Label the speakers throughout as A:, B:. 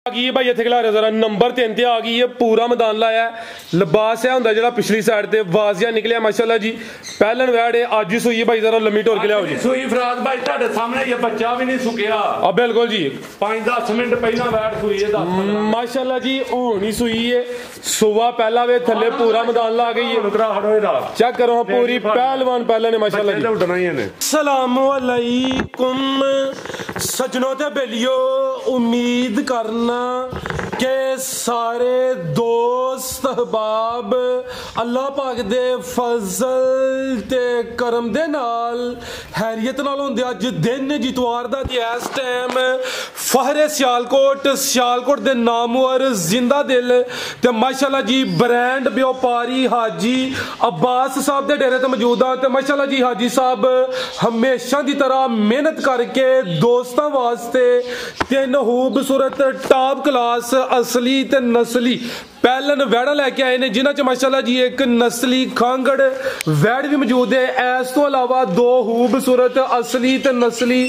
A: गई है भाई इत्थे खिला रहे जरा नंबर 3 ते आ गई है पूरा मैदान लाया लिबास है हुंदा जेड़ा पिछली साइड ते वाजिया निकलिया माशाल्लाह जी पहलन वैड है आज ही सुई भाई जरा लम्मी टोर के लियाओ जी
B: सुई फराज भाई ਤੁਹਾਡੇ सामने ये बच्चा भी नहीं सुकिया
A: अब बिल्कुल जी
B: 5-10 मिनट पहला वैड सुई है 10
A: माशाल्लाह जी हुणी सुई है सुबह पहला वे थल्ले पूरा मैदान ला गई है
B: उतरा हड़ो इधर
A: चेक करो पूरी पहलवान पहले ने माशाल्लाह जी
B: उठना ही है
A: अस्सलाम वालेकुम सजनों ते बेलियो उम्मीद करना के सारे दोस्त अहबाब अल्लाह पाक दे फजल ते करम दे नाल हैरियत नाल होंदे अज दिन जितवार दा ते इस टाइम फहरे सियालकोट दे नामवर जिंदा दिल ते माशाल्लाह जी ब्रांड व्यापारी हाजी अब्बास साहब दे डेरे ते मौजूद आ ते माशाल्लाह जी हाजी साहब हमेशा दी तरह मेहनत करके दोस्तां वास्ते तीन खूबसूरत टॉप क्लास असली ते नस्ली पहलन वैड़ा लैके आए ने जिन्हां च माशाल्लाह जी एक नस्ली खांगड़ वैड़ भी मौजूद है इस तो अलावा दो खूबसूरत असली ते नस्ली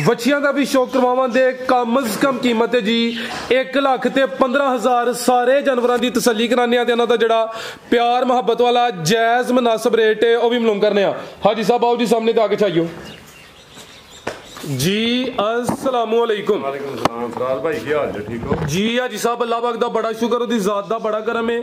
A: वछियां का भी शौक करवावां दे कम अज कम कीमत है जी 1,15,000 सारे जानवरां दी तसल्ली कराने ते इन्हां दा जेड़ा प्यार मुहब्बत वाला जायज मुनासिब रेट है वह भी मालूम करने हाजी साहब आओ जी सामने ते आके चाहिए जी अस्सलाम वालेकुम
B: वालेकुम सलाम फराज भाई की हाल है ठीक हो
A: जी हाजी साहब अल्लाह पाक दा बड़ा शुक्र ओदी जात दा बड़ा करम है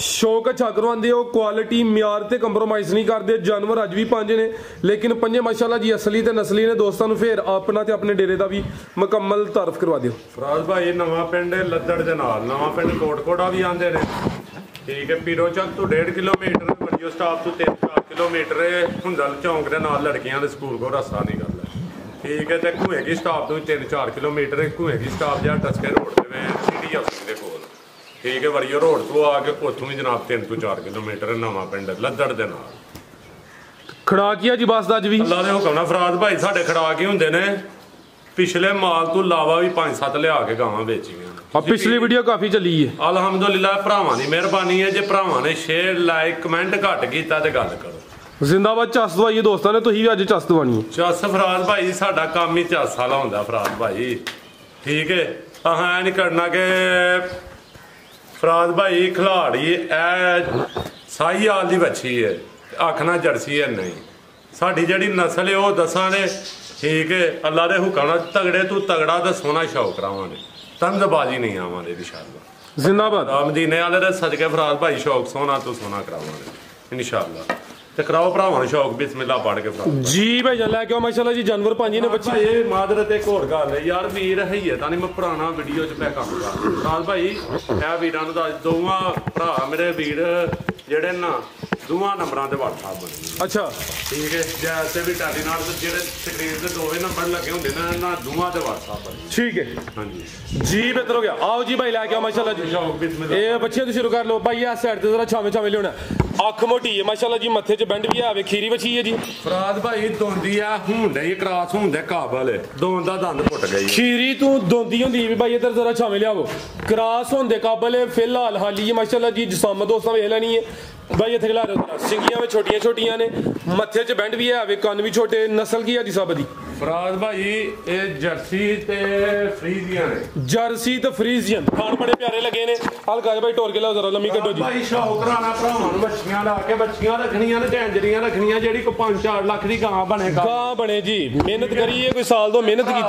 A: शौक अच्छा करवांदे हो क्वालिटी म्यार ते कंप्रोमाइज नहीं करदे जानवर अज भी पंज ने लेकिन पंजे माशाल्लाह जी असली ते नस्ली ने दोस्तां नु फिर अपना ते अपने डेरे दा भी मुकम्मल तारफ करवा दियो
B: फराज भाई नवा पिंड लद्दड़ दे नाल नवा पिंड कोटकोटा भी आंदे ने ठीक है पीरो चक तो 1.5 किलोमीटर वडियो स्टाफ तो 3-4 किलोमीटर हुंदल चौंक दे नाल लड़कियां दे स्कूल को रस्ता नहीं करदा ठीक है तो घूएगी स्टाफ तो 3-4 किलोमीटर घूएगी स्टाफ जहाँ टसके रोड पे सिटी हाउसिंग के कोल ठीक है वरियो रोड तो आके उतों भी जनाब 3-4 किलोमीटर नवा पिंड लद्दड़ दे नाल
A: खड़ा किया जी बस अज भी
B: अल्लाह दे हुक्म नाल फराज भाई साडे खड़ा के हुंदे ने पिछले माल तो इलावा भी 5-7 लिया के गावां बेचियां
A: पिछली वीडियो काफी चली है
B: अलहमदुलिल्लाह भरावां दी मेहरबानी है जे भरावां ने शेयर लाइक कमेंट घट कीता ते गल करो
A: जिंदाबाद चस दवाई दोस्तों ने तुसीं भी अज चस दवानी है
B: चस फराज भाई साडा काम ही चस वाला हुंदा फराज भाई ठीक है अहां ऐ नहीं करना कि फराज भाई खिलाड़ी ए साही आल दी बच्ची है आखना जर्सी है नहीं साडी जेहड़ी नस्ल है वह दसा ने ठीक है अल्लाह दे हुक्म नाल तगड़े तू तगड़ा ते सोना शौक करावांगे तंदबाजी नहीं आवांगे इंशाअल्लाह
A: जिंदाबाद
B: मदीने वाले दे सदके फराज भाई शौक सोना तो सोना करावांगे इंशाअल्लाह ते कराओ भरावां शौक बिस्मिल्लाह पढ़ के फराज
A: जी भाई जान लैके आओ माशाल्लाह जी जानवर पांजी ने बच्चे
B: ये मादरत एक होर गल है यार वीर है तां नहीं मैं पुराना वीडियो च मैं काम कर फराज भाई ए वीरां नु दस दोवां भरा मेरे वीर जेड़े ना दोवां नंबरां ते WhatsApp बने
A: अच्छा
B: ठीक है जैसे भी टाली नाल जेड़े स्क्रीन ते दोवे नंबर लगे हुंदे ना दोवां ते WhatsApp बने
A: ठीक है
B: हां जी
A: जी बेहतर हो गया आओ जी भाई लैके आओ माशाल्लाह जी
B: शौक बिस्मिल्लाह
A: ए बच्चे तो शुरू कर लो भाई इस साइड ते जरा छावे छावे लियोना अख मोटी है माशाल्लाह जी मत्थे च बेंड भी है खीरी बची है जी
B: फराज भाई दोंदी है हुंदे ही क्रॉस हुंदे काबल दोंद दा दंद फुट गई
A: खीरी तू दोंदी हुंदी भी भाई इधर जरा छावे लियाओ क्रॉस होंदे काबल है फिलहाल हाली है माशाल्लाह जी जिस्म दोस्तां वेख लैनी है भाई इत्थे खिला रहे हो सिंगियां में छोटियां छोटियां ने मत्थे च बेंड भी है कन्न भी छोटे नस्ल की है जी सब दी
B: फराज भाई ये जर्सी ते फ्रीजियन है
A: जर्सी ते फ्रीजियन खान बड़े प्यारे लगे ने हल्का भाई टोर के लाओ जरा लम्मी कड्डो जी
B: भाई शौक कराना भरावां नूं बच्चियां ला के बच्चियां रखनियां ने टैंजरियां रखनियां जेड़ी को 5-4 लाख दी गां बने
A: गां बने जी मेहनत करिए कोई साल दो मेहनत की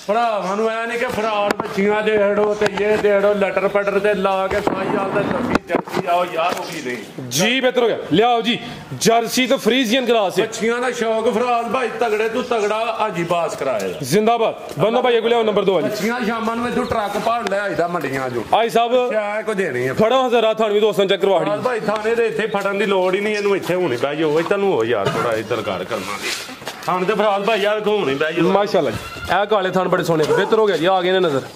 B: भरावां नूं ऐ नहीं कि फरार बच्चियां देड़ो ते ये देड़ो लटर पटर ते ला के साई जाल ते जर्सी आओ यार वो भी नहीं
A: जी बेहतर हो गया लियाओ जी जर्सी तो फ्रीजियन क्लास है
B: बच्चियां दा शौक फराज भाई तगड़े तू तगड़ा हाजी बास कराएगा
A: जिंदाबाद बन्ना भाई को लियाओ नंबर 2 जी
B: बच्चियां शामां नूं इथों ट्रक भाड़ ले आईदा मंडियां जो
A: आई साहब
B: क्या को देनी है
A: फड़ो जरा थाने भी दोस्तों चेक करवा
B: भाई थाने दे इत्थे फड़न दी लोड़ ही नहीं इहनूं इत्थे हुणी पै जाओ इधर नूं हो यार थोड़ा इधर कर करना दी थाने ते फराज भाई यार हुणी पै जाओ
A: माशाल्लाह जी ए काले थान बड़े सोने बेहतर हो गया जी आ गए ने नजर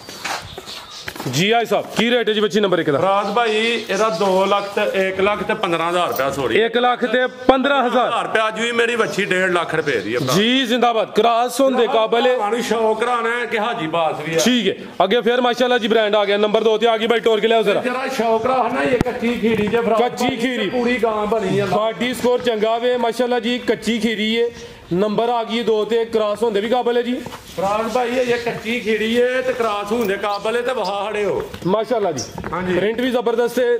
A: जी आई साहब की रेट है जी बच्ची नंबर 1 दा
B: फराज भाई एदा 2 लाख ते 1 लाख ते 15,000 रुपया सॉरी
A: 1 लाख ते 15,000
B: रुपया अज भी मेरी बच्ची 1.5 लाख रुपए दी है
A: जी जिंदाबाद क्रॉस होंदे काबल है
B: मानू शौक कराना है कि हाजी बास भी है
A: ठीक है आगे फिर माशाल्लाह जी ब्रांड आ गया नंबर 2 ते आ गई भाई टोर के ले जरा
B: जरा शौक रहा ये कच्ची खीरी जे फराज
A: कच्ची खीरी
B: पूरी गां बनी है
A: बॉडी स्कोर चंगा वे माशाल्लाह जी कच्ची खीरी है ਨੰਬਰ ਆ ਗਈ 2 ਤੇ ਕ੍ਰਾਸ ਹੁੰਦੇ ਵੀ ਕਾਬਲ ਹੈ ਜੀ
B: ਫਰਾਜ਼ ਭਾਈ ਇਹ ਕੱਚੀ ਖੀੜੀ ਏ ਤੇ ਕ੍ਰਾਸ ਹੁੰਦੇ ਕਾਬਲ ਏ ਤੇ ਵਹਾ ਖੜੇ ਹੋ
A: ਮਾਸ਼ਾਅੱਲਾ ਜੀ
B: ਹਾਂਜੀ
A: ਪ੍ਰਿੰਟ ਵੀ ਜ਼ਬਰਦਸਤ ਹੈ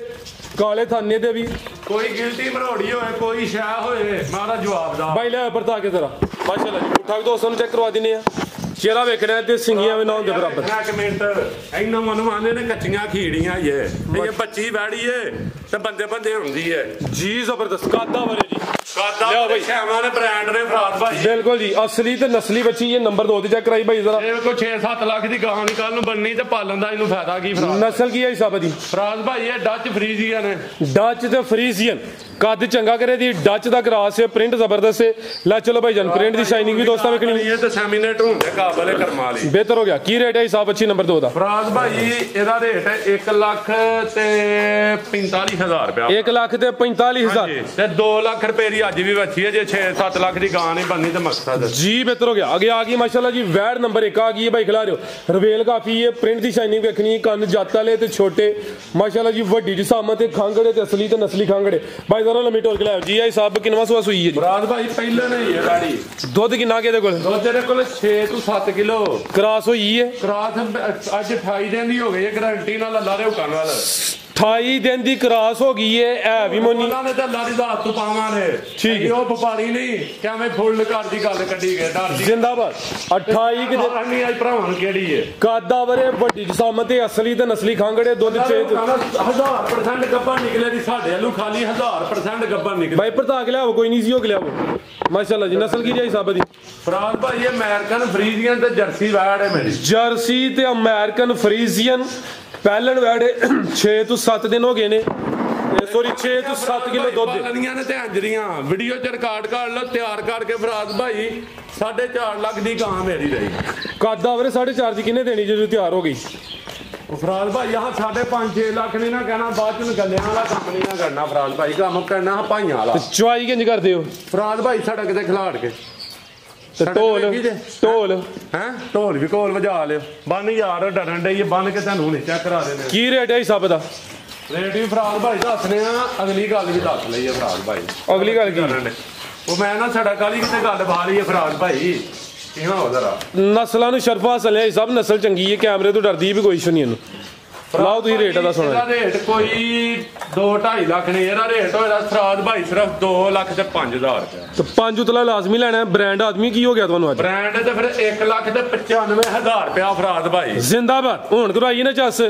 A: ਕਾਲੇ ਥਾਨੇ ਤੇ ਵੀ
B: ਕੋਈ ਗਿਲਟੀ ਮਰੋੜੀ ਹੋਏ ਕੋਈ ਸ਼ੈ ਹੋਏ ਮਾਰਾ ਜਵਾਬ ਦਾ
A: ਬਾਈ ਲੈ ਪਰਤਾ ਕੇ ਜ਼ਰਾ ਮਾਸ਼ਾਅੱਲਾ ਜੀ ਪੁੱਠਾ ਦੋਸਤਾਂ ਨੂੰ ਚੈੱਕ ਕਰਵਾ ਦਿੰਨੇ ਆ ਚਿਹਰਾ ਵੇਖਣਾ ਤੇ ਸਿੰਗੀਆਂ ਵੀ ਨਾ ਹੁੰਦੇ ਬਰਾਬਰ
B: ਇੱਕ ਮਿੰਟ ਇੰਨਾ ਮਨ ਆਂਦੇ ਨੇ ਕੱਚੀਆਂ ਖੀੜੀਆਂ ਇਹ ਬੱਚੀ ਵੈੜੀ ਏ ਤੇ ਬੰਦੇ ਹੁੰਦੀ ਏ
A: ਜੀ ਜ਼ਬਰਦਸਤ ਕਾਦਾ ਵਰੇ ਜੀ
B: ਕਾਦਾ ਭਾਈ ਸ਼ੈਵਾਂ ਨੇ ਬ੍ਰਾਂਡ ਨੇ ਫਰਾਜ਼ ਭਾਈ
A: ਬਿਲਕੁਲ ਜੀ ਅਸਲੀ ਤੇ ਨਸਲੀ ਬੱਚੀ ਇਹ ਨੰਬਰ 2 ਤੇ ਚੈੱਕ ਕਰਾਈ ਭਾਈ ਜ਼ਰਾ
B: ਇਹ ਕੋਈ 6-7 ਲੱਖ ਦੀ ਗਾਂ ਨਿਕਾਲ ਨੂੰ ਬੰਨੀ ਤੇ ਪਾਲਣ ਦਾ ਇਹਨੂੰ ਫਾਇਦਾ ਕੀ ਫਰਾਜ਼
A: ਨਸਲ ਕੀ ਹੈ ਹਿਸਾਬ ਦੀ
B: ਫਰਾਜ਼ ਭਾਈ ਇਹ ਡੱਚ ਫਰੀਜ਼ੀਅਨ ਹੈ
A: ਡੱਚ ਤੇ ਫਰੀਜ਼ੀਅਨ ਕੱਦ ਚੰਗਾ ਕਰੇ ਦੀ ਡੱਚ ਦਾ ਕਰਾਸ ਹੈ ਪ੍ਰਿੰਟ ਜ਼ਬਰਦਸਤ ਹੈ ਲੈ ਚਲੋ ਭਾਈ ਜਾਨ ਪ੍ਰਿੰਟ ਦੀ ਸ਼ਾਈਨਿੰਗ ਵੀ ਦੋਸਤਾਂ ਵੇਖਣੀ
B: ਇਹ ਤੇ ਸੈਮੀਨੇਟ ਹੁੰਦੇ ਕਾਬਲ ਹੈ ਕਰਮਾ ਲਈ
A: ਬਿਹਤਰ ਹੋ ਗਿਆ ਕੀ ਰੇਟ ਹੈ ਹਿਸਾਬ ਅੱਛੀ ਨੰਬਰ 2 ਦਾ
B: ਫਰਾਜ਼ ਭਾਈ ਇਹਦਾ ਰੇਟ ਹੈ 1,45,000 ਰੁਪਇਆ
A: 1 ਲੱਖ ਤੇ 45,000
B: ਤੇ 2 ਲੱਖ ਰੁਪਏ ਦੀ ਅੱਜ ਵੀ ਬੱਚੀ ਹੈ ਜੇ 6-7 ਲੱਖ ਦੀ ਗਾਂ ਨਹੀਂ ਬਣਨੀ ਤੇ ਮਕਸਦ
A: ਜੀ ਬਿਹਤਰ ਹੋ ਗਿਆ ਅੱਗੇ ਆ ਗਈ ਮਾਸ਼ਾਅੱਲਾ ਜੀ ਵੈੜ ਨੰਬਰ 1 ਆ ਗਈ ਹੈ ਭਾਈ ਖਿਲਾ ਰਿਓ ਰਵੇਲ ਕਾਫੀ ਹੈ ਪ੍ਰਿੰਟ ਦੀ ਸ਼ਾਈਨਿੰਗ ਵੇਖਣੀ ਹੈ ਕੰਨ ਜੱਤ ਵਾਲੇ ਤੇ ਛੋਟੇ ਮਾਸ਼ਾਅੱਲਾ ਜੀ ਵੱਡੀ ਜਿਸਾਮਤ ਤੇ ਖਾਂਗੜੇ ਤੇ ਅਸਲੀ ਤੇ ਨਸਲੀ ਖਾਂਗੜੇ ਭਾਈ ਜ਼ਰਾ ਲੰਮੀ ਟੋਲ ਕੇ ਲਿਆਓ ਜੀ ਇਹ ਹਿਸਾਬ ਕਿੰਨਵਾਂ ਸੂਆ ਸੂਈ ਹੈ ਜੀ
B: ਫਰਾਜ਼ ਭਾਈ ਪਹਿਲਾਂ ਨਹੀਂ ਹੈ ਗਾੜੀ
A: ਦੁੱਧ ਕਿੰਨਾ ਕੇ ਇਹਦੇ ਕੋਲ
B: ਦੁੱਧ ਇਹਦੇ ਕੋਲ 6 ਤੋਂ 7 ਕਿਲੋ
A: ਕ੍ਰਾਸ ਹੋਈ ਹੈ
B: ਕ੍ਰਾਸ ਅੱਜ 28 ਦਿਨ ਦੀ ਹੋ ਗਈ ਹੈ ਗਾਰੰਟੀ ਨਾਲ ਅੱਲਾ ਦੇ ਹੁਕਮ ਨਾਲ
A: 28 ਦਿਨ ਦੀ ਕ੍ਰਾਸ ਹੋ ਗਈ ਹੈ ਐ ਵੀ ਮੋਨੀ
B: ਉਹਨਾਂ ਨੇ ਤਾਂ ਅੱਲਾ ਦੀ ਦਾਤ ਤੋਂ ਪਾਵਾਂ ਨੇ
A: ਠੀਕ ਹੈ
B: ਉਹ ਵਪਾਰੀ ਨਹੀਂ ਕਿਵੇਂ ਫੁੱਲ ਘਰ ਦੀ ਗੱਲ ਕੱਢੀ ਗਏ ਡਰ ਦੀ
A: ਜ਼ਿੰਦਾਬਾਦ 28 ਕਿ
B: ਨਹੀਂ ਅੱਜ ਭਰਾਵਾਂ ਨੂੰ ਕਿਹੜੀ ਹੈ
A: ਕਾਦਾ ਵਰੇ ਵੱਡੀ ਜਿਸਾਮਤ ਤੇ ਅਸਲੀ ਤੇ ਨਸਲੀ ਖਾਂਗੜੇ ਦੁੱਧ
B: 1000% ਗੱਬਾ ਨਿਕਲੇ ਦੀ ਸਾਡੇ ਵੱਲੋਂ ਖਾਲੀ 1000% ਗੱਬਾ ਨਿਕਲੇ
A: ਭਾਈ ਪਰਤਾ ਕੇ ਲਿਆਓ ਕੋਈ ਨਹੀਂ ਸੀ ਹੋ ਕੇ ਲਿਆਓ ਮਾਸ਼ਾਅੱਲਾ ਜੀ ਨਸਲ ਕੀ ਜਾਈ ਹਿਸਾਬ ਦੀ
B: ਫਰਾਜ਼ ਭਾਈ ਇਹ ਅਮਰੀਕਨ ਫਰੀਜ਼ੀਅਨ ਤੇ ਜਰਸੀ ਵੈੜ ਹੈ ਮੇਰੀ
A: ਜਰਸੀ ਤੇ ਅਮਰੀਕਨ ਫਰੀਜ਼ੀਅਨ ਪਹਿਲਣ ਵੈੜੇ 6 ਤੋਂ 7 ਦਿਨ ਹੋ ਗਏ ਨੇ ਸੌਰੀ 6 ਤੋਂ 7 ਕਿਲੋ ਦੁੱਧ
B: ਪਾਲਣੀਆਂ ਨੇ ਤੇ ਅੰਜਰੀਆਂ ਵੀਡੀਓ ਚ ਰਿਕਾਰਡ ਕਰ ਲਓ ਤਿਆਰ ਕਰਕੇ ਫਰਾਜ਼ ਭਾਈ 4.5 ਲੱਖ ਦੀ ਗਾਂ ਮੇਰੀ ਰਹੀ
A: ਕਾਦਾ ਵੀਰੇ 4.5 ਦੀ ਕਿੰਨੇ ਦੇਣੀ ਜਦੋਂ ਤਿਆਰ ਹੋ ਗਈ
B: ਫਰਾਜ਼ ਭਾਈ ਆਹ 5.5-6 ਲੱਖ ਨਹੀਂ ਨਾ ਕਹਿਣਾ ਬਾਅਦ ਚ ਗੱਲਿਆਂ ਵਾਲਾ ਕੰਮ ਨਹੀਂ ਨਾ ਕਰਨਾ ਫਰਾਜ਼ ਭਾਈ ਕੰਮ ਕਰਨਾ ਭਾਈਆਂ ਵਾਲਾ
A: ਚੁਆਈ ਕਿੰਜ ਕਰਦੇ ਹੋ
B: ਫਰਾਜ਼ ਭਾਈ ਸੜਕ ਤੇ ਖਿਲਾੜ ਕੇ
A: ਤੇ ਢੋਲ
B: ਹੈ ਢੋਲ ਵੀ ਕੋਲ ਵਜਾ ਲਿਓ ਬੰਨ ਯਾਰ ਡਰਨ ਡਈ ਬੰਨ ਕੇ ਤੁਹਾਨੂੰ ਨਹੀਂ ਚੈੱਕ ਕਰਾ ਦੇਣੇ
A: ਕੀ ਰੇਟ ਹੈ ਹਿਸਾਬ ਦਾ
B: ਰੇਟ ਵੀ ਫਰਾਜ਼ ਭਾਈ ਦੱਸਨੇ ਆ ਅਗਲੀ ਗੱਲ ਵੀ ਦੱਸ ਲਈ ਹੈ ਫਰਾਜ਼ ਭਾਈ
A: ਅਗਲੀ ਗੱਲ ਕੀ
B: ਉਹ ਮੈਂ ਨਾ ਸੜਕ ਵਾਲੀ ਕਿਤੇ ਗੱਲ ਬਾਹਰ ਹੀ ਹੈ ਫਰਾਜ਼ ਭਾਈ ਕਿਹਾਂ ਹੋ ਜ਼ਰਾ
A: ਨਸਲਾਂ ਨੂੰ ਸ਼ਰਫ ਹਾਸਲ ਹੈ ਸਭ ਨਸਲ ਚੰਗੀ ਹੈ ਕੈਮਰੇ ਤੋਂ ਡਰਦੀ ਵੀ ਕੋਈ ਇਸ਼ੂ ਨਹੀਂ ਇਹਨੂੰ ਲਾਓ ਤੁਸੀਂ ਰੇਟ ਦਾ ਸੁਣੋ
B: ਇਹਦਾ ਰੇਟ ਕੋਈ 2-2.5 ਲੱਖ ਨਹੀਂ ਇਹਦਾ ਰੇਟ ਹੋਇਆ ਫਰਾਜ਼ ਭਾਈ ਸਿਰਫ 2 ਲੱਖ ਤੇ 5,000 ਰੁਪਏ
A: ਤੇ 5 ਉਤਲਾ ਲਾਜ਼ਮੀ ਲੈਣਾ ਬ੍ਰਾਂਡ ਆਦਮੀ ਕੀ ਹੋ ਗਿਆ ਤੁਹਾਨੂੰ ਅੱਜ
B: ਬ੍ਰਾਂਡ ਤੇ ਫਿਰ 1 ਲੱਖ ਤੇ 95,000 ਰੁਪਏ ਫਰਾਜ਼ ਭਾਈ
A: ਜ਼ਿੰਦਾਬਾਦ ਹੁਣ ਕਰਵਾਈਏ ਨਾ ਚੱਸ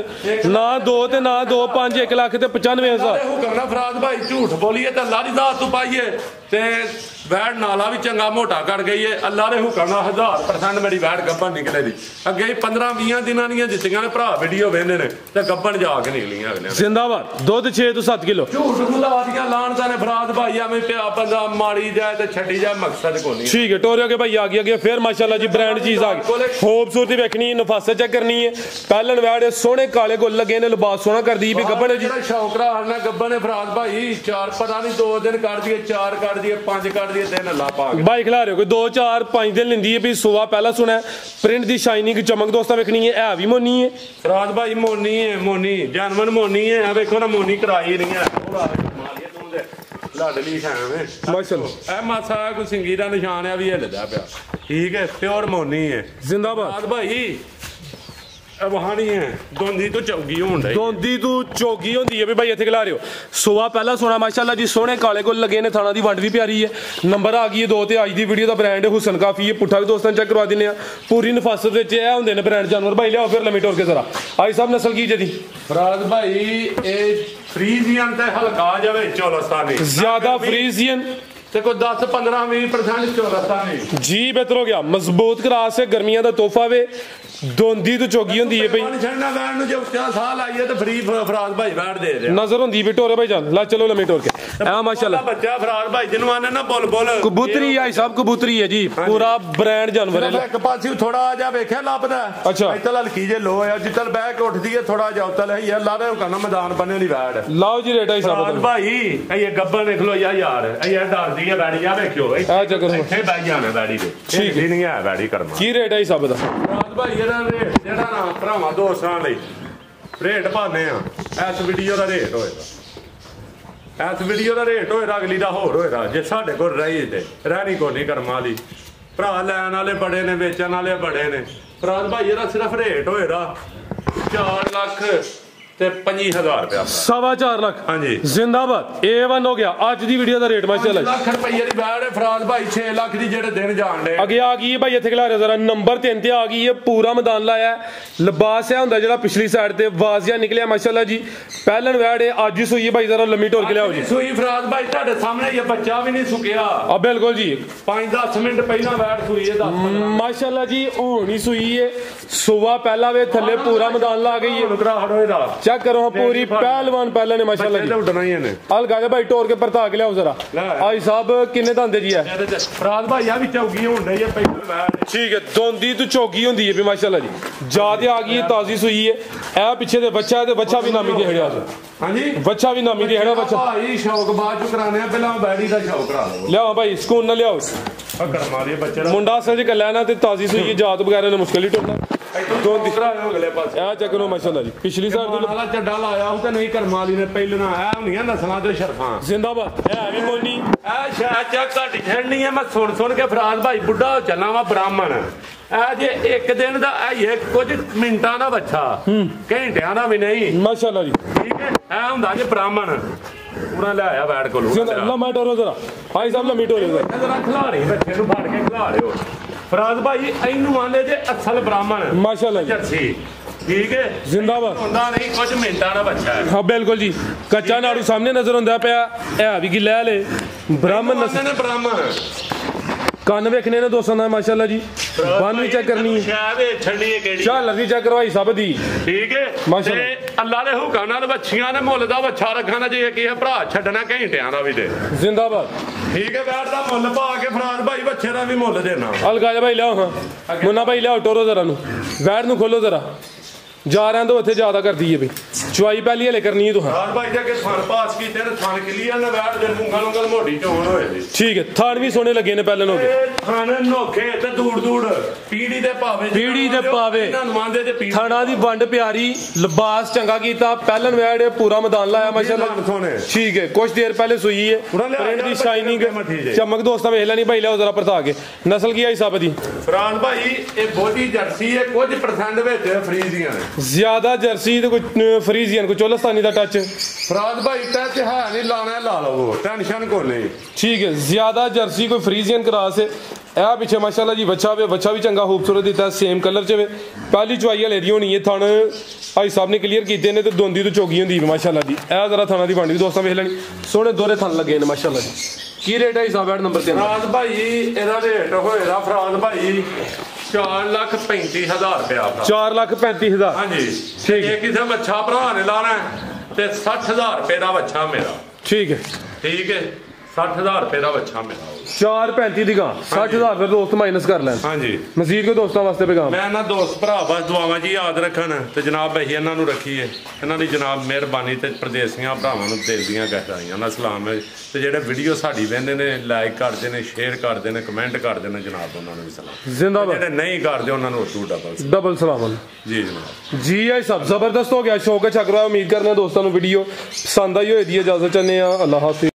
A: ਨਾ 2 ਤੇ ਨਾ 2 5 1 ਲੱਖ ਤੇ 95,000
B: ਹੁਕਮ ਨਾ ਫਰਾਜ਼ ਭਾਈ ਝੂਠ ਬੋਲੀਏ ਤਾਂ ਅੱਲਾ ਦੀ ਦਾਤ ਤੋਂ ਪਾਈਏ ਤੇ ਵੈੜ ਨਾਲਾ ਵੀ ਚੰਗਾ ਮੋਟਾ ਕਰ ਗਈ ਏ ਅੱਲਾ ਦੇ ਹੁਕਮ ਨਾਲ 1000% ਮੇਰੀ ਵੈੜ ਗੱਬਣ ਨਿਕਲੇ ਦੀ ਅੱਗੇ 15-20 ਦਿਨਾਂ ਦੀਆਂ ਜਿੱਤੀਆਂ ਨੇ ਭਰਾ ਵੀਡੀਓ ਵੇਖਦੇ ਨੇ ਤੇ ਗੱਬਣ ਜਾ ਕੇ ਨਿਕਲੀਆਂ ਅਗਲੇ
A: ਜ਼ਿੰਦਾਬਾਦ ਦੁੱਧ 6 ਤੋਂ 7 ਕਿਲੋ
B: ਝੂਠ ਮੁਲਾਦੀਆਂ ਲਾਣਦਾ ਨੇ ਫਰਾਜ਼ ਭਾਈ ਐਵੇਂ ਪਿਆ ਬੰਦਾ ਮਾੜੀ ਜਾਏ ਤੇ ਛੱਡੀ ਜਾਏ ਮਕਸਦ ਕੋਈ ਨਹੀਂ
A: ਠੀਕ ਹੈ ਟੋਰਿਓ ਕੇ ਭਾਈ ਆ ਗਈ ਅੱਗੇ ਫਿਰ ਮਾਸ਼ਾਅੱਲਾ ਜੀ ਬ੍ਰਾਂਡ ਚੀਜ਼ ਆ ਗਈ ਖੂਬਸੂਰਤੀ ਵੇਖਣੀ ਨਫਾਸਤ ਚੈੱਕ ਕਰਨੀ ਹੈ ਪਹਿਲਣ ਵੈੜ ਸੋਹਣੇ ਕਾਲੇ ਗੁੱਲ ਲੱਗੇ ਨੇ ਲਿਬਾਸ ਸੋਹਣਾ ਕਰਦੀ ਵੀ ਗੱਬਣ ਜੀ
B: ਜਿਹੜਾ ਸ਼ੌਕ ਰਾਣਾ ਗੱਬਣ ਨੇ ਫਰਾਜ਼ ਭਾਈ 4 ਪਤਾ ਨਹੀਂ 2 ਦਿਨ ਕੱਢ ਦਈਏ 4 ਕੱਢ ਦਈਏ 5 ਕੱਢ ਦਈਏ 3 ਅੱਲਾ ਪਾ
A: ਬਾਈ ਖਿਲਾ ਰਹੇ ਹੋ ਕੋਈ 2 4 5 ਦਿਨ ਲੈਂਦੀ ਹੈ ਵੀ ਸੁਆ ਪਹਿਲਾਂ ਸੁਣਾ ਪ੍ਰਿੰਟ ਦੀ ਸ਼ਾਈਨਿੰਗ ਚਮਕ ਦੋਸਤਾਂ ਵੇਖਣੀ ਹੈ ਵੀ ਮੋਨੀ ਹੈ
B: ਫਰਾਜ਼ ਭਾਈ ਮੋਨੀ ਹੈ ਮੋਨੀ ਜਨਮਨ ਮੋਨੀ ਹੈ ਆ ਵੇਖੋ ਨਾ ਮੋਨੀ ਕਰਾਈ ਨਹੀਂ ਹੈ ਮਾਰੀਏ ਤੂੰ ਦੇ ਲਾਡਲੀ ਖਾਵੇਂ
A: ਮਾਸ਼ਾਅੱਲਾ
B: ਇਹ ਮਾਸਾ ਕੋਈ ਸਿੰਗੀ ਦਾ ਨਿਸ਼ਾਨ ਆ ਵੀ ਹਿੱਲਦਾ ਪਿਆ ਠੀਕ ਹੈ ਪਿਓਰ ਮੋਨੀ ਹੈ
A: ਜ਼ਿੰਦਾਬਾਦ
B: ਫਰਾਜ਼ ਭਾਈ ਵਹਾਣੀ ਹੈ ਦੋਂਦੀ ਤੋਂ ਚੌਗੀ ਹੋਣ ਡਈ
A: ਦੋਂਦੀ ਤੋਂ ਚੌਗੀ ਹੁੰਦੀ ਹੈ ਵੀ ਭਾਈ ਇੱਥੇ ਖਿਲਾ ਰਹੇ ਹੋ ਸੁਆ ਪਹਿਲਾਂ ਸੋਨਾ ਮਾਸ਼ਾਅੱਲਾ ਜੀ ਸੋਹਣੇ ਕਾਲੇ ਗੁੱਲ ਲੱਗੇ ਨੇ ਥਾਣਾ ਦੀ ਵੰਡ ਵੀ ਪਿਆਰੀ ਹੈ ਨੰਬਰ ਆ ਗਈ ਹੈ 2 ਤੇ ਅੱਜ ਦੀ ਵੀਡੀਓ ਦਾ ਬ੍ਰਾਂਡ ਹੈ ਹੁਸਨ ਕਾਫੀ ਹੈ ਪੁੱਠਾ ਵੀ ਦੋਸਤਾਂ ਚੈੱਕ ਕਰਵਾ ਦਿੰਦੇ ਆ ਪੂਰੀ ਨਫਾਸਤ ਵਿੱਚ ਇਹ ਹੁੰਦੇ ਨੇ ਬ੍ਰਾਂਡ ਜਾਨਵਰ ਭਾਈ ਲਿਆਓ ਫਿਰ ਲੰਮੀ ਟੋਰ ਕੇ ਜ਼ਰਾ ਆਈ ਸਾਹਿਬ ਨਸਲ ਕੀ ਜਦੀ
B: ਫਰਾਜ਼ ਭਾਈ ਇਹ ਫਰੀਜ਼ੀਅਨ ਤੇ ਹਲਕਾ ਜਾਵੇ ਚੋਲਸਤਾਨੀ
A: ਜ਼ਿਆਦਾ ਫਰੀਜ਼ੀਅਨ
B: ਤੇ ਕੋਈ 10-15-20% ਚੋਲਸਤਾਨੀ
A: ਜੀ ਬਿਹਤਰ ਹੋ ਗਿਆ ਮਜ਼ਬੂਤ ਕਰਾਸ ਹੈ ਗਰਮੀਆਂ ਦਾ ਤੋਹਫਾ ਵੇ ਦੋਂਦੀ ਤੋਂ ਚੋਗੀ ਹੁੰਦੀ ਹੈ ਭਾਈ
B: ਛੱਡਣਾ ਵੈਣ ਨੂੰ ਜੇ ਉੱਚਾ ਸਾਹ ਲਾਈਏ ਤੇ ਫਰੀ ਫਰਾਜ਼ ਭਾਈ ਵੈਣ ਦੇ ਦੇ
A: ਨਜ਼ਰ ਹੁੰਦੀ ਵੀ ਟੋਰੇ ਭਾਈ ਜਾਨ ਲਾ ਚਲੋ ਲੰਮੀ ਟੋਰ ਕੇ ਆ ਮਾਸ਼ਾਅੱਲਾ
B: ਬੱਚਾ ਫਰਾਜ਼ ਭਾਈ ਜਿਹਨੂੰ ਆਨੇ ਨਾ ਬੁਲਬੁਲ
A: ਕਬੂਤਰੀ ਆਈ ਸਾਹਿਬ ਕਬੂਤਰੀ ਹੈ ਜੀ ਪੂਰਾ ਬ੍ਰਾਂਡ ਜਾਨਵਰ ਹੈ
B: ਇੱਕ ਪਾਸੇ ਥੋੜਾ ਜਿਹਾ ਵੇਖਿਆ ਲੱਭਦਾ
A: ਅੱਛਾ
B: ਇੱਥੇ ਹਲਕੀ ਜੇ ਲੋ ਆ ਜਿੱਤਲ ਬਹਿ ਕੇ ਉੱਠਦੀ ਹੈ ਥੋੜਾ ਜਿਹਾ ਉੱਤਲ ਹੈ ਯਾਰ ਲਾ ਦੇ ਕਹਿੰਦਾ ਮੈਦਾਨ ਬੰਨੇ ਦੀ ਵੈੜ
A: ਲਾਓ ਜੀ ਰੇਟ ਆਈ ਸਾਹਿਬ
B: ਭਾਈ ਇਹ ਗੱਬਨ ਦੇਖ ਲੋ ਯਾਰ ਇਹ ਡਰਦੀ ਹੈ ਵੈੜੀ ਆ ਵੇਖਿਓ
A: ਆ ਚੱਕਰ
B: ਇੱਥੇ ਬਹਿ ਜਾਣਾ ਵੈੜੀ ਦੇ ਠੀਕ ਨਹੀਂ ਹੈ ਵੈੜੀ ਕਰਮਾ
A: ਕੀ ਰੇਟ ਆਈ ਸਾਹਿਬ ਦਾ
B: ਫਰਾਜ਼ ਭਾਈ ਇਹਦਾ ਰੇਟ ਜਿਹੜਾ ਨਾ ਭਰਾਵਾਂ ਦੋਸਤਾਂ ਲਈ ਰੇਟ ਪਾਣੇ ਆ ਇਸ ਵੀਡੀਓ ਦਾ ਰੇਟ ਹੋਏਗਾ ਇਸ ਵੀਡੀਓ ਦਾ ਰੇਟ ਹੋਏਗਾ ਅਗਲੀ ਦਾ ਹੋਰ ਹੋਏਗਾ ਜੇ ਸਾਡੇ ਕੋਲ ਰਹੀ ਤੇ ਰਹਿਣੀ ਕੋਈ ਨਹੀਂ ਕਰਮਾਂ ਵਾਲੀ ਭਰਾ ਲੈਣ ਵਾਲੇ ਬੜੇ ਨੇ ਵੇਚਣ ਵਾਲੇ ਬੜੇ ਨੇ ਫਰਾਜ਼ ਭਾਈ ਇਹਦਾ ਸਿਰਫ ਰੇਟ ਹੋਏਗਾ 4 ਲੱਖ ਤੇ 25,000 ਰੁਪਇਆ
A: 4.25 ਲੱਖ
B: ਹਾਂਜੀ
A: ਜ਼ਿੰਦਾਬਾਦ A1 ਹੋ ਗਿਆ ਅੱਜ ਦੀ ਵੀਡੀਓ ਦਾ ਰੇਟ ਮਾਸ਼ਾਅੱਲਾ
B: 5 ਲੱਖ ਰੁਪਏ ਦੀ ਬੈੜ ਹੈ ਫਰਾਜ਼ ਭਾਈ 6 ਲੱਖ ਦੀ ਜਿਹੜੇ ਦਿਨ ਜਾਣ ਦੇ
A: ਅੱਗੇ ਆ ਗਈ ਹੈ ਭਾਈ ਇੱਥੇ ਖਿਲਾ ਰਿਹਾ ਜ਼ਰਾ ਨੰਬਰ 3 ਤੇ ਆ ਗਈ ਹੈ ਪੂਰਾ ਮੈਦਾਨ ਲਾਇਆ ਲਿਬਾਸ ਹੈ ਹੁੰਦਾ ਜਿਹੜਾ ਪਿਛਲੀ ਸਾਈਡ ਤੇ ਵਾਜ਼ਿਆ ਨਿਕਲਿਆ ਮਾਸ਼ਾਅੱਲਾ ਜੀ ਪਹਿਲਣ ਵੈੜ ਹੈ ਅੱਜ ਹੀ ਸੂਈ ਹੈ ਭਾਈ ਜ਼ਰਾ ਲੰਮੀ ਢੋਲ ਕੇ ਲਿਆਓ ਜੀ
B: ਸੂਈ ਫਰਾਜ਼ ਭਾਈ ਤੁਹਾਡੇ ਸਾਹਮਣੇ ਇਹ ਬੱਚਾ ਵੀ ਨਹੀਂ ਸੁੱਕਿਆ
A: ਆ ਬਿਲਕੁਲ ਜੀ
B: 5-10 ਮਿੰਟ ਪਹਿਲਾਂ ਵੈੜ ਸੂਈ ਹੈ 10
A: ਮਾਸ਼ਾਅੱਲਾ ਜੀ ਹੁਣ ਹੀ ਸੂਈ ਹੈ ਸੁਬਾ ਪਹਿਲਾ ਵੇ ਥੱਲੇ ਪੂਰਾ ਮੈਦਾਨ ਲਾ ਗਈ ਹੈ
B: ਨੁਕਰਾ ਹੜੋ ਇਹਦਾ
A: ਚੈੱਕ ਕਰੋ ਪੂਰੀ ਪਹਿਲਵਾਨ ਪਹਿਲਾਂ ਨੇ ਮਾਸ਼ਾਅੱਲਾ ਜੀ
B: ਉੱਡਣਾ ਹੀ ਇਹਨੇ
A: अलगा भाई टोर के परता के लियाओ जरा आई साहब किन्ने दंदे जी है
B: फराज भाई आ भी चौगी होण डई है पहिली बार
A: ठीक है दोंदी तो चौगी होंदी है भी माशाल्लाह जी जाते आ गई है ताजी सुई है ए पीछे ते बच्चा भी नामी दे हड़िया
B: हां जी
A: बच्चा भी नामी दे हड़ा बच्चा
B: भाई शौक बाद च कराने पहला बैडी दा शौक करा लो
A: लियाओ भाई सुकून ना लियाओ
B: अकड़ मारिए बच्चे
A: मुंडा असल च कल्ला ना ते ताजी सुई है जात वगैरह ने मुश्किल ही टोरना
B: दोंदी करा हो अगले पास
A: ए चेक करो माशाल्लाह जी पिछली साइड तो
B: वाला चड्डा लाया हो ते नहीं करम वाली ने पहलना है हुनियां नस्लां ते शरफां
A: जिंदाबाद है भी मोनी
B: ए शायद चक घट छड़नी है मैं सुन के फराज भाई बुढ़ा चलना वा ब्राह्मण ਜੇ ਇੱਕ ਦਿਨ ਦਾ ਇਹ ਕੁਝ ਮਿੰਟਾਂ ਦਾ ਬੱਚਾ ਘੰਟਿਆਂ ਦਾ ਵੀ ਨਹੀਂ
A: ਮਾਸ਼ਾਅੱਲਾ ਜੀ
B: ਠੀਕ ਹੈ ਇਹ ਹੁੰਦਾ ਜੇ ਬ੍ਰਾਹਮਣ ਪੂਰਾ ਲੈ ਆਇਆ ਬੈਠ ਕੋਲ
A: ਲੰਮਾ ਟੋਰੋ ਜ਼ਰਾ ਭਾਈ ਸਾਹਿਬ ਲੰਮੀ ਟੋਰੋ
B: ਜ਼ਰਾ ਖਿਲਾ ਰਹੀ ਬੱਚੇ ਨੂੰ ਫੜ ਕੇ ਖਿਲਾ ਰਿਓ ਫਰਾਜ਼ ਭਾਈ ਇਹਨੂੰ ਆਂਦੇ ਜੇ ਅਸਲ ਬ੍ਰਾਹਮਣ
A: ਮਾਸ਼ਾਅੱਲਾ ਜੀ
B: ਜਰਸੀ ਠੀਕ ਹੈ
A: जिंदाबाद
B: ਹੁੰਦਾ ਨਹੀਂ ਕੁਝ ਮਿੰਟਾਂ ਦਾ ਬੱਚਾ ਹੈ
A: हाँ बिल्कुल जी कच्चा नाड़ू सामने नजर आंदा पिया है भी गिला ले ब्राह्मण
B: ਨਸਲ ਬ੍ਰਾਹਮਣ
A: ਕੰਨ ਵੇਖਣੇ ਨੇ ਦੋਸਤਾਂ ਦਾ ਮਾਸ਼ਾਅੱਲਾ ਜੀ ਬੰਨ ਵੀ ਚੈੱਕ ਕਰਨੀ ਹੈ
B: ਸ਼ਾਇਦ ਇਹ ਛੱਡੀ ਹੈ ਕਿਹੜੀ
A: ਚੱਲ ਵੀ ਚੈੱਕ ਕਰਵਾਈ ਸਭ ਦੀ
B: ਠੀਕ ਹੈ
A: ਮਾਸ਼ਾਅੱਲਾ।
B: ਤੇ ਅੱਲਾ ਦੇ ਹੁਕਮ ਨਾਲ ਬੱਚੀਆਂ ਨੇ ਮੁੱਲ ਦਾ ਬੱਚਾ ਰੱਖਣਾ ਜੇ ਕੀ ਹੈ ਭਰਾ ਛੱਡਣਾ ਘੰਟਿਆਂ ਦਾ ਵੀ ਦੇ
A: जिंदाबाद
B: ਠੀਕ ਹੈ ਬੈਠ ਦਾ ਮੁੱਲ ਪਾ ਕੇ ਫਰਾਜ਼ ਭਾਈ ਬੱਚੇ ਦਾ ਵੀ ਮੁੱਲ ਦੇਣਾ
A: अलगा जा भाई लियाओ हाँ मुन्ना भाई लियाओ टोरो जरा नु बैठ नु खोलो जरा जा रहे हैं तो उत्थे ज्यादा कर दी है भाई चुआई पहली हले करनी है तो हाँ
B: ਫਰਾਜ਼ ਭਾਈ ਜੇ ਥਣ ਪਾਸ ਕੀਤੇ ਨੇ ਥਣ ਕਲੀਅਰ ਨੇ ਬੈਠ ਦੇ ਮੂੰਗਲ ਉਂਗਲ ਮੋਢੀ ਚੋਣ ਹੋਏ ਜੀ
A: ठीक है थान भी सोने लगे ने पहले हो गए
B: ਇਹ ਥਣ ਨੋਖੇ ਤੇ ਦੂੜ ਪੀੜੀ ਦੇ ਭਾਵੇਂ
A: ਪੀੜੀ ਦੇ ਭਾਵੇਂ।
B: ਇਹਨਾਂ ਨੂੰ ਆਂਦੇ ਤੇ ਪੀੜੀ
A: थाना दी वंड प्यारी लिबास चंगा कीता पहलन वैड पूरा मैदान लाया माशाअल्लाह
B: सोने
A: ठीक है कुछ देर पहले सुई है
B: पूरा लिया
A: प्रिंट दी
B: यार,
A: शाइनिंग
B: मठी जे।
A: चमक दोस्तां वेख लेनी भाई लियाओ जरा परता के नस्ल की आई साहब दी
B: ਫਰਾਜ਼ ਭਾਈ ਇਹ ਬੋਡੀ ਜਰਸੀ ਹੈ ਕੁਝ ਪਰਸੈਂਟ ਵਿੱਚ ਫਰੀਜ਼ੀਆਂ ਨੇ
A: ज्यादा जर्सी तो कोई फ्रीजियन कोई चोलस्तानी का टच
B: ਫਰਾਜ਼ ਭਾਈ ਟੱਚ ਹੈ ਨਹੀਂ ਲਾਣਾ ਲਾ ਲਓ ਟੈਨਸ਼ਨ ਕੋ नहीं
A: ठीक है ज्यादा जर्सी कोई फ्रीजियन क्रॉस है ए पीछे माशाल्लाह जी बच्चा भी चंगा खूबसूरत दिता सेम कलर च वे पहली चुआई हले दी होनी है थण भाई साहब ने क्लियर कीते ने ते दोंदी तो चौगी होंदी माशाल्लाह दी ए जरा थाना दी बांडी दोस्तां वेख लेनी सोहने दोहरे थण लगे ने माशाल्लाह जी की रेट है हिसाब है नंबर 3
B: ਫਰਾਜ਼ ਭਾਈ ਇਹਦਾ ਰੇਟ ਹੋਏਗਾ ਫਰਾਜ਼ ਭਾਈ 4,35,000 ਰੁਪਇਆ
A: 4,35,000
B: ਹਾਂਜੀ
A: ਠੀਕ
B: ਜੇ ਕਿਸੇ ਬੱਚਾ ਭਰਾ ਨੇ ਲਾਣਾ ਤੇ 60,000 ਰੁਪਏ ਦਾ ਬੱਚਾ ਮੇਰਾ
A: ठीक है
B: ਠੀਕ ਹੈ 60,000 ਰੁਪਏ ਦਾ ਬੱਚਾ ਮੇਰਾ
A: 4,35 ਦੀ ਗਾਂ 60,000 ਫਿਰ ਦੋਸਤ ਮਾਈਨਸ ਕਰ ਲੈਣ
B: ਹਾਂਜੀ
A: ਮਜ਼ੀਦ ਕੋ ਦੋਸਤਾਂ ਵਾਸਤੇ ਪੈਗਾਮ
B: ਮੈਂ ਨਾ ਦੋਸਤ ਭਰਾ ਬਸ ਦੁਆਵਾਂ ਜੀ ਯਾਦ ਰੱਖਣ ਤੇ ਜਨਾਬ ਅਸੀਂ ਇਹਨਾਂ ਨੂੰ ਰੱਖੀਏ ਇਹਨਾਂ ਦੀ ਜਨਾਬ ਮਿਹਰਬਾਨੀ ਤੇ ਪ੍ਰਦੇਸੀਆਂ ਭਰਾਵਾਂ ਨੂੰ ਦਿਲ ਦੀਆਂ ਗਹਿਰਾਈਆਂ ਨਾਲ ਸਲਾਮ ਹੈ ਤੇ ਜਿਹੜੇ ਵੀਡੀਓ ਸਾਡੀ ਵੇਖਦੇ ਨੇ ਲਾਈਕ ਕਰਦੇ ਨੇ ਸ਼ੇਅਰ ਕਰਦੇ ਨੇ ਕਮੈਂਟ ਕਰਦੇ ਨੇ ਜਨਾਬ ਉਹਨਾਂ ਨੂੰ ਵੀ ਸਲਾਮ
A: जिंदाबाद
B: ਜਿਹੜੇ नहीं ਕਰਦੇ ਉਹਨਾਂ ਨੂੰ ਉਤੋਂ
A: डबल सलाम
B: ਜੀ ਜਨਾਬ
A: जी है सब जबरदस्त हो गया शौक है छक रहा है उम्मीद करने दोस्तों वीडियो पसंद आई हो इजाजत चाहते हैं अल्लाह हाफिज।